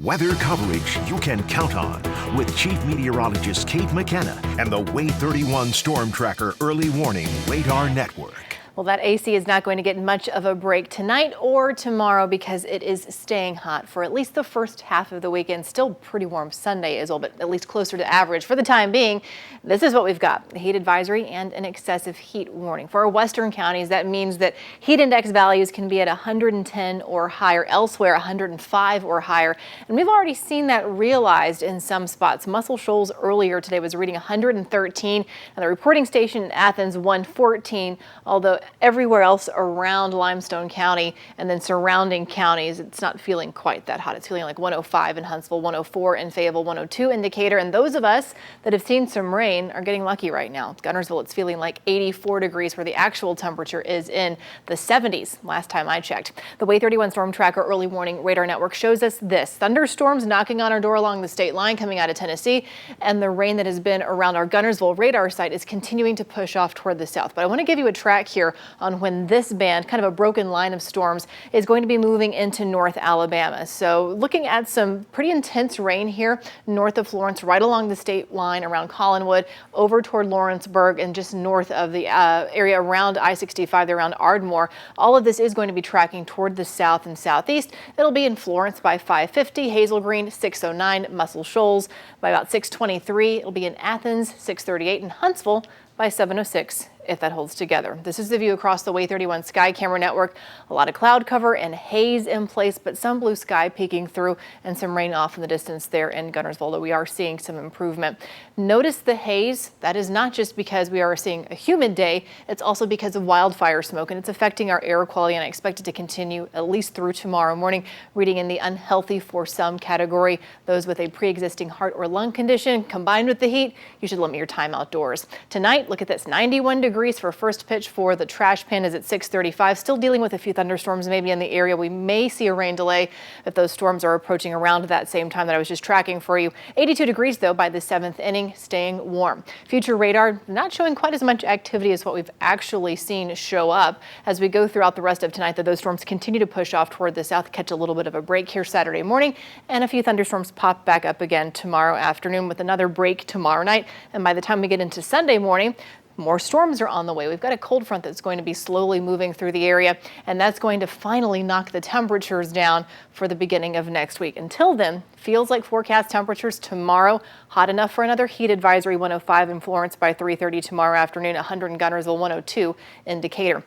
Weather coverage you can count on with Chief Meteorologist Kate McKenna and the Wave 31 Storm Tracker Early Warning Radar Network. Well, that AC is not going to get much of a break tonight or tomorrow because it is staying hot for at least the first half of the weekend. Still pretty warm Sunday as well, but at least closer to average. For the time being, this is what we've got: a heat advisory and an excessive heat warning. For our western counties, that means that heat index values can be at 110 or higher, elsewhere 105 or higher. And we've already seen that realized in some spots. Muscle Shoals earlier today was reading 113, and the reporting station in Athens 114, although everywhere else around Limestone County and then surrounding counties, it's not feeling quite that hot. It's feeling like 105 in Huntsville, 104 in Fayetteville, 102 in Decatur. And those of us that have seen some rain are getting lucky right now. Guntersville, it's feeling like 84 degrees where the actual temperature is in the 70s last time I checked. The Wave 31 Storm Tracker Early Warning Radar Network shows us this: thunderstorms knocking on our door along the state line coming out of Tennessee, and the rain that has been around our Guntersville radar site is continuing to push off toward the south. But I want to give you a track here on when this band, kind of a broken line of storms, is going to be moving into North Alabama. So looking at some pretty intense rain here north of Florence, right along the state line around Collinwood, over toward Lawrenceburg, and just north of the area around I-65 there around Ardmore. All of this is going to be tracking toward the south and southeast. It'll be in Florence by 5:50, Hazel Green 6:09, Muscle Shoals by about 6:23. It'll be in Athens 6:38, and Huntsville by 7:06. If that holds together. This is the view across the Wave 31 Sky Camera Network. A lot of cloud cover and haze in place, but some blue sky peeking through and some rain off in the distance there in Guntersville, though we are seeing some improvement. Notice the haze. That is not just because we are seeing a humid day, it's also because of wildfire smoke, and it's affecting our air quality, and I expect it to continue at least through tomorrow morning, reading in the unhealthy for some category. Those with a pre-existing heart or lung condition combined with the heat, you should limit your time outdoors. Tonight, look at this: 91 degrees for first pitch for the Trash Pandas at 6:35. Still dealing with a few thunderstorms maybe in the area. We may see a rain delay if those storms are approaching around that same time that I was just tracking for you. 82 degrees though by the 7th inning, staying warm. Future radar not showing quite as much activity as what we've actually seen show up as we go throughout the rest of tonight. That those storms continue to push off toward the south, catch a little bit of a break here Saturday morning, and a few thunderstorms pop back up again tomorrow afternoon with another break tomorrow night. And by the time we get into Sunday morning, more storms are on the way. We've got a cold front that's going to be slowly moving through the area, and that's going to finally knock the temperatures down for the beginning of next week. Until then, feels like forecast temperatures tomorrow hot enough for another heat advisory. 105 in Florence by 3:30 tomorrow afternoon, 100 in Guntersville, 102 in Decatur.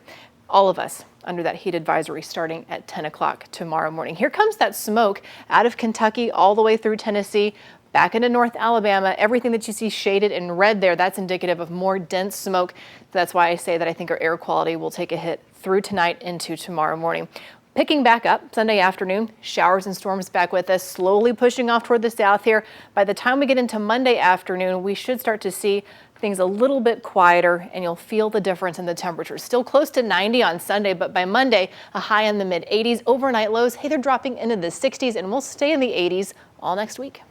All of us under that heat advisory starting at 10 o'clock tomorrow morning. Here comes that smoke out of Kentucky all the way through Tennessee, back into North Alabama. Everything that you see shaded in red there, that's indicative of more dense smoke. That's why I say that I think our air quality will take a hit through tonight into tomorrow morning. Picking back up Sunday afternoon, showers and storms back with us, slowly pushing off toward the south here. By the time we get into Monday afternoon, we should start to see things a little bit quieter, and you'll feel the difference in the temperatures. Still close to 90 on Sunday, but by Monday, a high in the mid 80s. Overnight lows, hey, they're dropping into the 60s, and we'll stay in the 80s all next week.